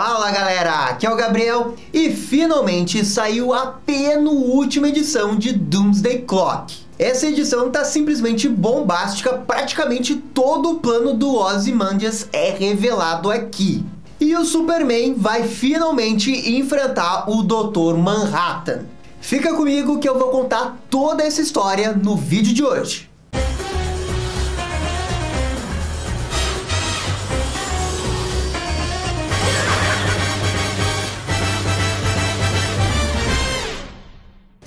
Fala galera, aqui é o Gabriel e finalmente saiu a penúltima edição de Doomsday Clock. Essa edição tá simplesmente bombástica, praticamente todo o plano do Ozymandias é revelado aqui. E o Superman vai finalmente enfrentar o Dr. Manhattan. Fica comigo que eu vou contar toda essa história no vídeo de hoje.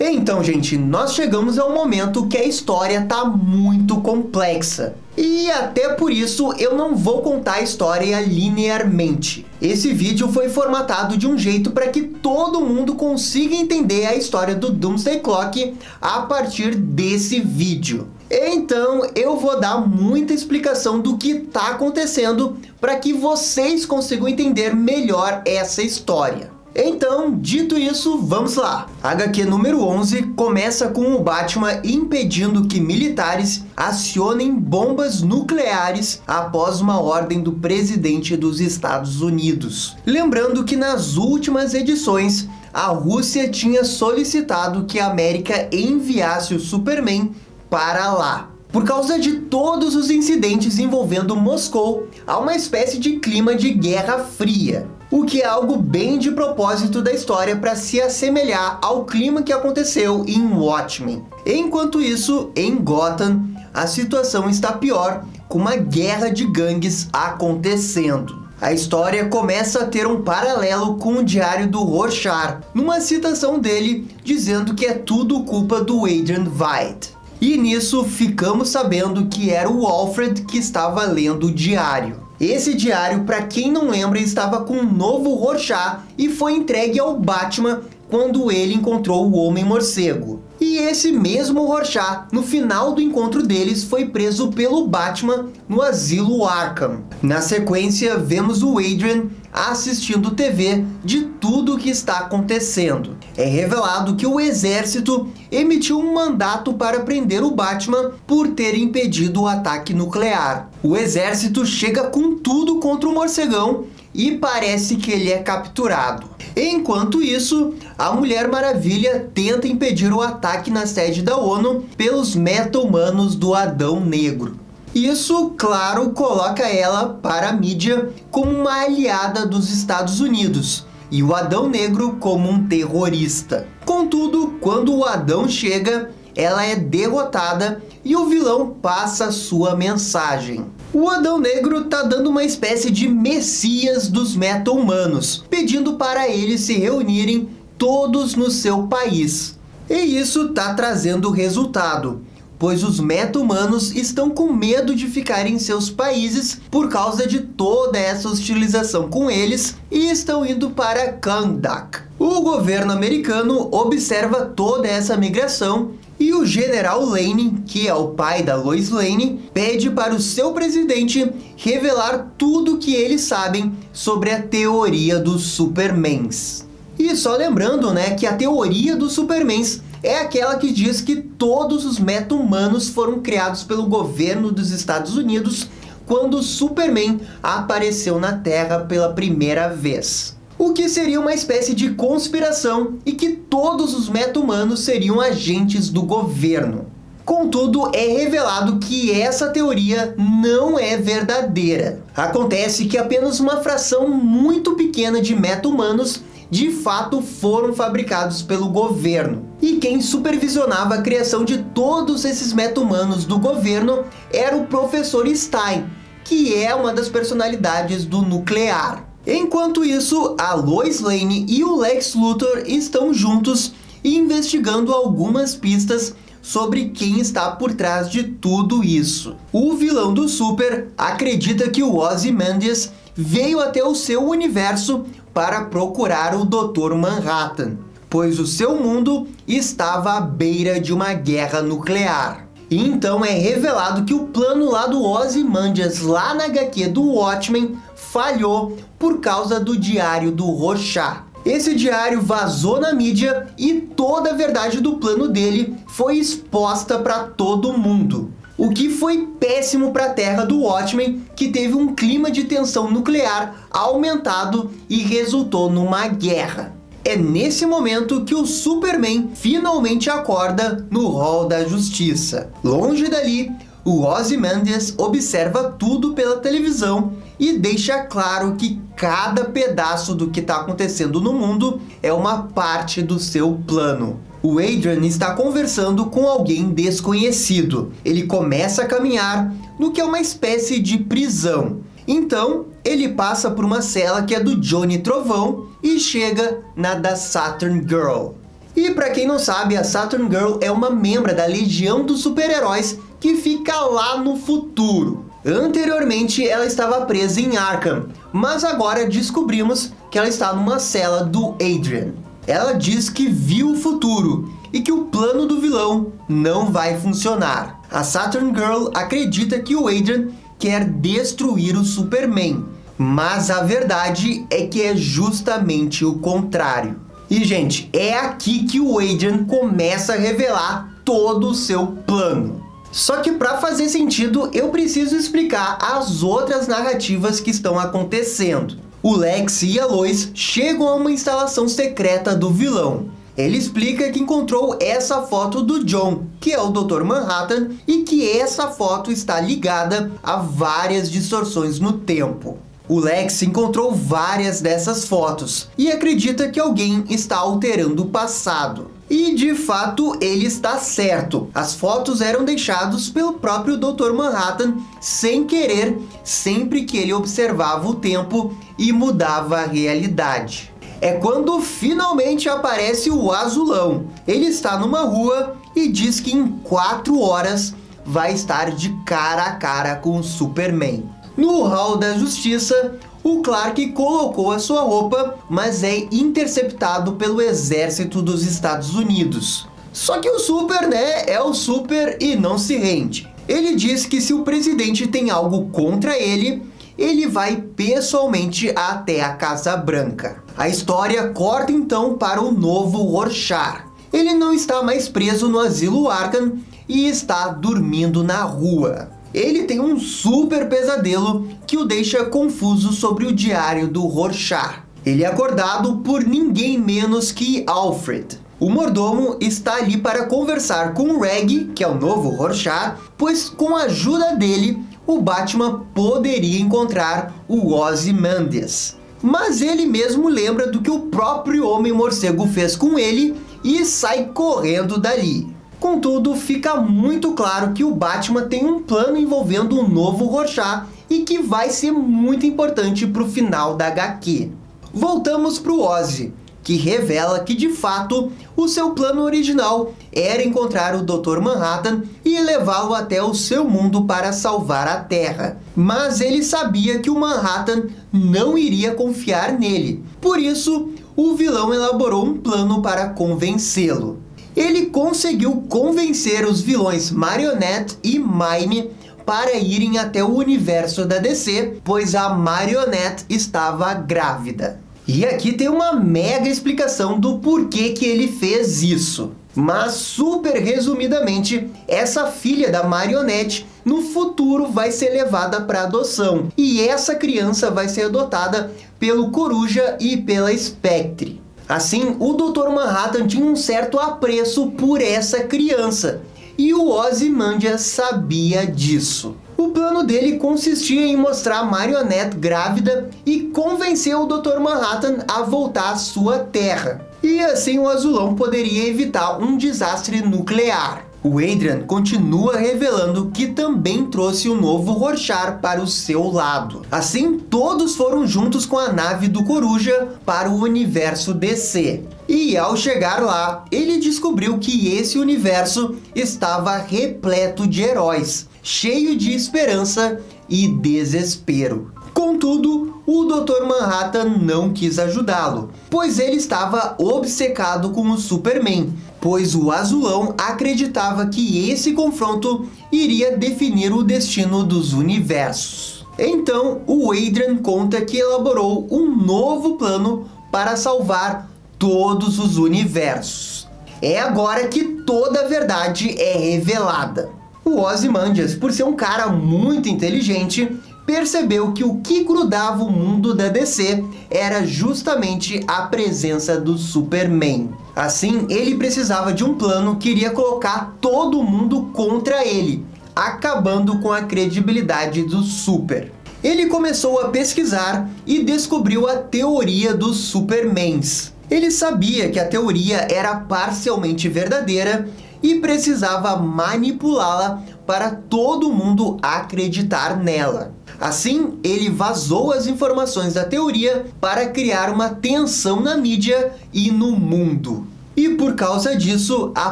Então, gente, nós chegamos ao momento que a história tá muito complexa. E até por isso eu não vou contar a história linearmente. Esse vídeo foi formatado de um jeito para que todo mundo consiga entender a história do Doomsday Clock a partir desse vídeo. Então eu vou dar muita explicação do que está acontecendo para que vocês consigam entender melhor essa história. Então, dito isso, vamos lá. HQ número 11 começa com o Batman impedindo que militares acionem bombas nucleares após uma ordem do presidente dos Estados Unidos. Lembrando que nas últimas edições, a Rússia tinha solicitado que a América enviasse o Superman para lá. Por causa de todos os incidentes envolvendo Moscou, há uma espécie de clima de Guerra Fria. O que é algo bem de propósito da história para se assemelhar ao clima que aconteceu em Watchmen. Enquanto isso, em Gotham, a situação está pior, com uma guerra de gangues acontecendo. A história começa a ter um paralelo com o diário do Rorschach, numa citação dele dizendo que é tudo culpa do Adrian Veidt. E nisso ficamos sabendo que era o Alfred que estava lendo o diário. Esse diário, para quem não lembra, estava com um novo Rorschach e foi entregue ao Batman quando ele encontrou o Homem-Morcego. E esse mesmo Rorschach, no final do encontro deles, foi preso pelo Batman no asilo Arkham. Na sequência, vemos o Adrian assistindo TV de tudo o que está acontecendo. É revelado que o exército emitiu um mandato para prender o Batman por ter impedido o ataque nuclear. O exército chega com tudo contra o morcegão e parece que ele é capturado. Enquanto isso, a Mulher Maravilha tenta impedir o ataque na sede da ONU pelos meta-humanos do Adão Negro. Isso, claro, coloca ela para a mídia como uma aliada dos Estados Unidos e o Adão Negro como um terrorista. Contudo, quando o Adão chega, ela é derrotada e o vilão passa sua mensagem. O Adão Negro tá dando uma espécie de messias dos meta-humanos, pedindo para eles se reunirem todos no seu país. E isso tá trazendo resultado, pois os meta-humanos estão com medo de ficar em seus países por causa de toda essa hostilização com eles e estão indo para Kahndaq. O governo americano observa toda essa migração e o General Lane, que é o pai da Lois Lane, pede para o seu presidente revelar tudo que eles sabem sobre a teoria dos Supermans. E só lembrando, né, que a teoria dos Supermans é aquela que diz que todos os meta-humanos foram criados pelo governo dos Estados Unidos quando o Superman apareceu na Terra pela primeira vez. O que seria uma espécie de conspiração e que todos os meta-humanos seriam agentes do governo. Contudo, é revelado que essa teoria não é verdadeira. Acontece que apenas uma fração muito pequena de meta-humanos de fato foram fabricados pelo governo. E quem supervisionava a criação de todos esses meta-humanos do governo era o Professor Stein, que é uma das personalidades do nuclear. Enquanto isso, a Lois Lane e o Lex Luthor estão juntos investigando algumas pistas sobre quem está por trás de tudo isso. O vilão do Super acredita que o Ozymandias veio até o seu universo para procurar o Dr. Manhattan, pois o seu mundo estava à beira de uma guerra nuclear. E então é revelado que o plano lá do Ozymandias, lá na HQ do Watchmen, falhou por causa do diário do Rorschach. Esse diário vazou na mídia e toda a verdade do plano dele foi exposta para todo mundo. o que foi péssimo para a Terra do Watchmen, que teve um clima de tensão nuclear aumentado e resultou numa guerra. É nesse momento que o Superman finalmente acorda no Hall da Justiça. Longe dali, o Ozymandias observa tudo pela televisão e deixa claro que cada pedaço do que está acontecendo no mundo é uma parte do seu plano. O Adrian está conversando com alguém desconhecido. Ele começa a caminhar no que é uma espécie de prisão. Então, ele passa por uma cela que é do Johnny Trovão e chega na da Saturn Girl. E para quem não sabe, a Saturn Girl é uma membra da Legião dos Super-Heróis que fica lá no futuro. Anteriormente, ela estava presa em Arkham, mas agora descobrimos que ela está numa cela do Adrian. Ela diz que viu o futuro e que o plano do vilão não vai funcionar. A Saturn Girl acredita que o Adrian quer destruir o Superman, mas a verdade é que é justamente o contrário. E, gente, é aqui que o Adrian começa a revelar todo o seu plano. Só que para fazer sentido, eu preciso explicar as outras narrativas que estão acontecendo. O Lex e a Lois chegam a uma instalação secreta do vilão. Ele explica que encontrou essa foto do John, que é o Dr. Manhattan, e que essa foto está ligada a várias distorções no tempo. O Lex encontrou várias dessas fotos e acredita que alguém está alterando o passado. E de fato ele está certo. As fotos eram deixadas pelo próprio Dr. Manhattan sem querer, sempre que ele observava o tempo e mudava a realidade. É quando finalmente aparece o Azulão. Ele está numa rua e diz que em 4 horas vai estar de cara a cara com o Superman. No Hall da Justiça, o Clark colocou a sua roupa, mas é interceptado pelo exército dos Estados Unidos. Só que o Super, é o Super e não se rende. Ele diz que se o presidente tem algo contra ele, ele vai pessoalmente até a Casa Branca. A história corta então para o novo Rorschach. Ele não está mais preso no asilo Arkham e está dormindo na rua. Ele tem um super pesadelo que o deixa confuso sobre o diário do Rorschach. Ele é acordado por ninguém menos que Alfred. O mordomo está ali para conversar com o Reg, que é o novo Rorschach, pois com a ajuda dele, o Batman poderia encontrar o Ozymandias. Mas ele mesmo lembra do que o próprio Homem-Morcego fez com ele e sai correndo dali. Contudo, fica muito claro que o Batman tem um plano envolvendo um novo Rorschach e que vai ser muito importante para o final da HQ. Voltamos para o Ozzy, que revela que de fato o seu plano original era encontrar o Dr. Manhattan e levá-lo até o seu mundo para salvar a Terra. Mas ele sabia que o Manhattan não iria confiar nele. Por isso, o vilão elaborou um plano para convencê-lo. Ele conseguiu convencer os vilões Marionette e Mime para irem até o universo da DC, pois a Marionette estava grávida. E aqui tem uma mega explicação do porquê que ele fez isso. Mas super resumidamente, essa filha da Marionette no futuro vai ser levada para adoção. E essa criança vai ser adotada pelo Coruja e pela Spectre. Assim, o Dr. Manhattan tinha um certo apreço por essa criança, e o Ozymandias sabia disso. O plano dele consistia em mostrar a Marionette grávida e convencer o Dr. Manhattan a voltar à sua terra. E assim o Azulão poderia evitar um desastre nuclear. O Adrian continua revelando que também trouxe o novo Rorschach para o seu lado. Assim, todos foram juntos com a nave do Coruja para o universo DC. E ao chegar lá, ele descobriu que esse universo estava repleto de heróis, cheio de esperança e desespero. Contudo, o Dr. Manhattan não quis ajudá-lo, pois ele estava obcecado com o Superman, pois o Azulão acreditava que esse confronto iria definir o destino dos universos. Então, o Adrian conta que elaborou um novo plano para salvar todos os universos. É agora que toda a verdade é revelada. O Ozymandias, por ser um cara muito inteligente, percebeu que o que grudava o mundo da DC era justamente a presença do Superman. Assim, ele precisava de um plano que iria colocar todo mundo contra ele, acabando com a credibilidade do Super. Ele começou a pesquisar e descobriu a teoria dos Supermans. Ele sabia que a teoria era parcialmente verdadeira e precisava manipulá-la para todo mundo acreditar nela. Assim, ele vazou as informações da teoria para criar uma tensão na mídia e no mundo. E por causa disso, a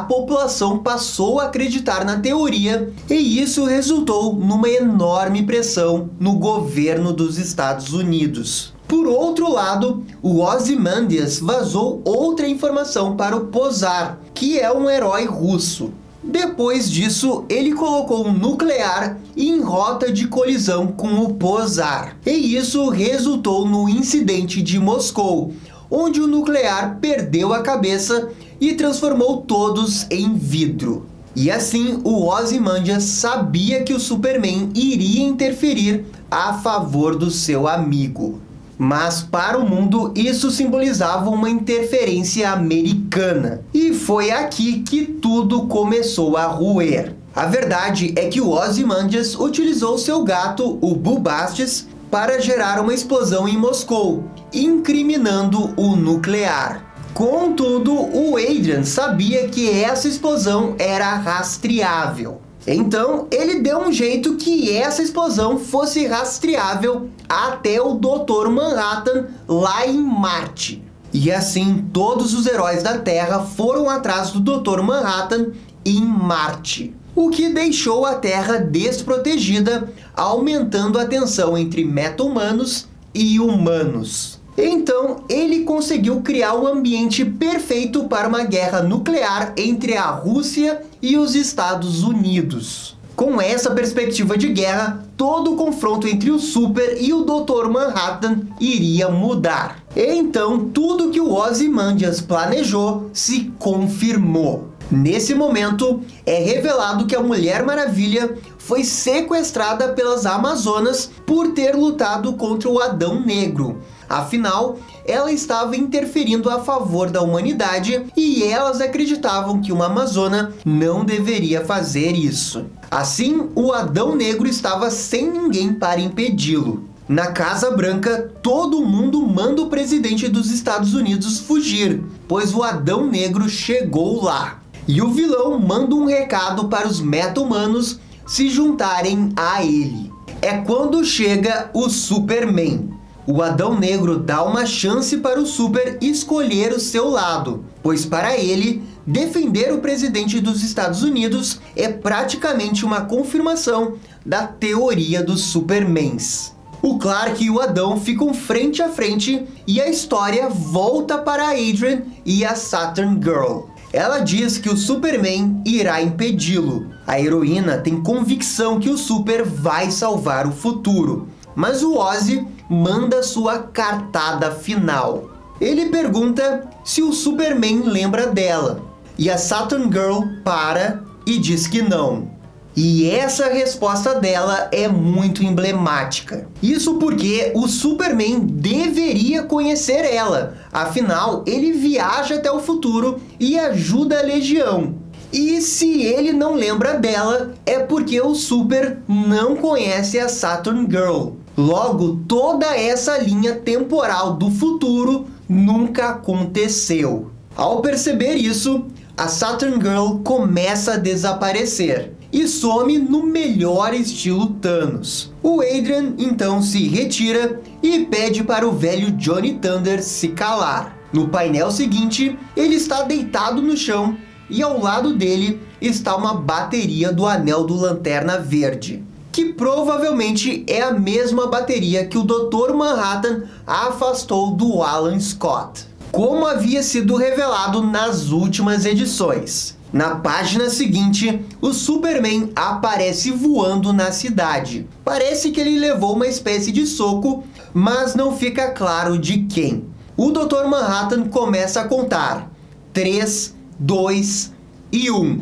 população passou a acreditar na teoria, e isso resultou numa enorme pressão no governo dos Estados Unidos. Por outro lado, o Ozymandias vazou outra informação para o Posar, que é um herói russo. Depois disso, ele colocou um nuclear em rota de colisão com o Posar. E isso resultou no incidente de Moscou, onde o nuclear perdeu a cabeça e transformou todos em vidro. E assim, o Ozymandias sabia que o Superman iria interferir a favor do seu amigo. Mas para o mundo isso simbolizava uma interferência americana. E foi aqui que tudo começou a ruir. A verdade é que o Ozymandias utilizou seu gato, o Bubastis, para gerar uma explosão em Moscou, incriminando o nuclear. Contudo, o Adrian sabia que essa explosão era rastreável. Então, ele deu um jeito que essa explosão fosse rastreável até o Dr. Manhattan lá em Marte. E assim, todos os heróis da Terra foram atrás do Dr. Manhattan em Marte, o que deixou a Terra desprotegida, aumentando a tensão entre meta-humanos e humanos. Então, ele conseguiu criar um ambiente perfeito para uma guerra nuclear entre a Rússia e os Estados Unidos. Com essa perspectiva de guerra, todo o confronto entre o Super e o Dr. Manhattan iria mudar. Então, tudo que o Ozymandias planejou se confirmou. Nesse momento, é revelado que a Mulher Maravilha foi sequestrada pelas Amazonas por ter lutado contra o Adão Negro. Afinal, ela estava interferindo a favor da humanidade e elas acreditavam que uma amazona não deveria fazer isso. Assim, o Adão Negro estava sem ninguém para impedi-lo. Na Casa Branca, todo mundo manda o presidente dos Estados Unidos fugir, pois o Adão Negro chegou lá. E o vilão manda um recado para os meta-humanos se juntarem a ele. É quando chega o Superman. O Adão Negro dá uma chance para o Super escolher o seu lado, pois para ele, defender o presidente dos Estados Unidos é praticamente uma confirmação da teoria dos Supermans. O Clark e o Adão ficam frente a frente e a história volta para a Adrian e a Saturn Girl. Ela diz que o Superman irá impedi-lo. A heroína tem convicção que o Super vai salvar o futuro, mas o Ozzy manda sua cartada final. Ele pergunta se o Superman lembra dela, e a Saturn Girl para e diz que não. E essa resposta dela é muito emblemática. Isso porque o Superman deveria conhecer ela, afinal ele viaja até o futuro e ajuda a Legião. E se ele não lembra dela, é porque o Super não conhece a Saturn Girl. Logo, toda essa linha temporal do futuro nunca aconteceu. Ao perceber isso, a Saturn Girl começa a desaparecer e some no melhor estilo Thanos. O Adrian então se retira e pede para o velho Johnny Thunder se calar. No painel seguinte, ele está deitado no chão e ao lado dele está uma bateria do Anel do Lanterna Verde, que provavelmente é a mesma bateria que o Dr. Manhattan afastou do Alan Scott, como havia sido revelado nas últimas edições. Na página seguinte, o Superman aparece voando na cidade. Parece que ele levou uma espécie de soco, mas não fica claro de quem. O Dr. Manhattan começa a contar 3, 2 e 1.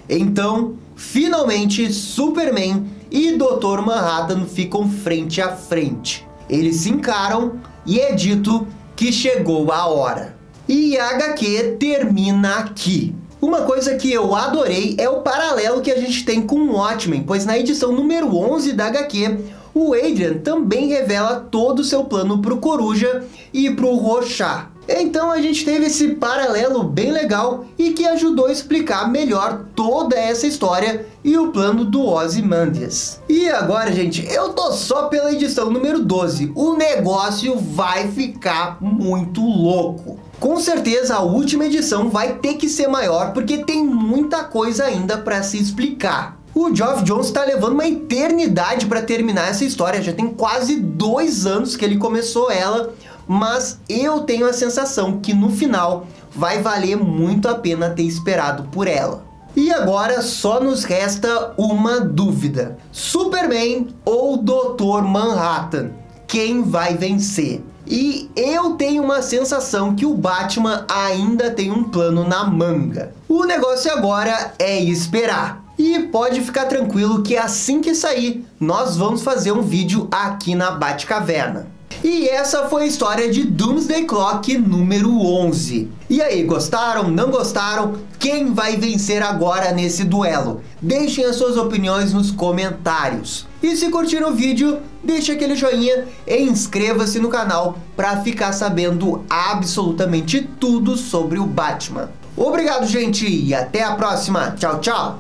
Então, finalmente Superman e Dr. Manhattan ficam frente a frente. Eles se encaram e é dito que chegou a hora. E a HQ termina aqui. Uma coisa que eu adorei é o paralelo que a gente tem com o Watchmen, pois na edição número 11 da HQ, o Adrian também revela todo o seu plano pro Coruja e pro Rorschach. Então a gente teve esse paralelo bem legal e que ajudou a explicar melhor toda essa história e o plano do Ozymandias. E agora, gente, eu tô só pela edição número 12. O negócio vai ficar muito louco. Com certeza a última edição vai ter que ser maior porque tem muita coisa ainda para se explicar. O Geoff Johns está levando uma eternidade para terminar essa história, já tem quase 2 anos que ele começou ela, mas eu tenho a sensação que no final vai valer muito a pena ter esperado por ela. E agora só nos resta uma dúvida: Superman ou Dr. Manhattan? Quem vai vencer? E eu tenho uma sensação que o Batman ainda tem um plano na manga. O negócio agora é esperar. E pode ficar tranquilo que assim que sair, nós vamos fazer um vídeo aqui na Batcaverna. E essa foi a história de Doomsday Clock número 11. E aí, gostaram? Não gostaram? Quem vai vencer agora nesse duelo? Deixem as suas opiniões nos comentários. E se curtiram o vídeo, deixe aquele joinha e inscreva-se no canal para ficar sabendo absolutamente tudo sobre o Batman. Obrigado, gente, e até a próxima. Tchau, tchau!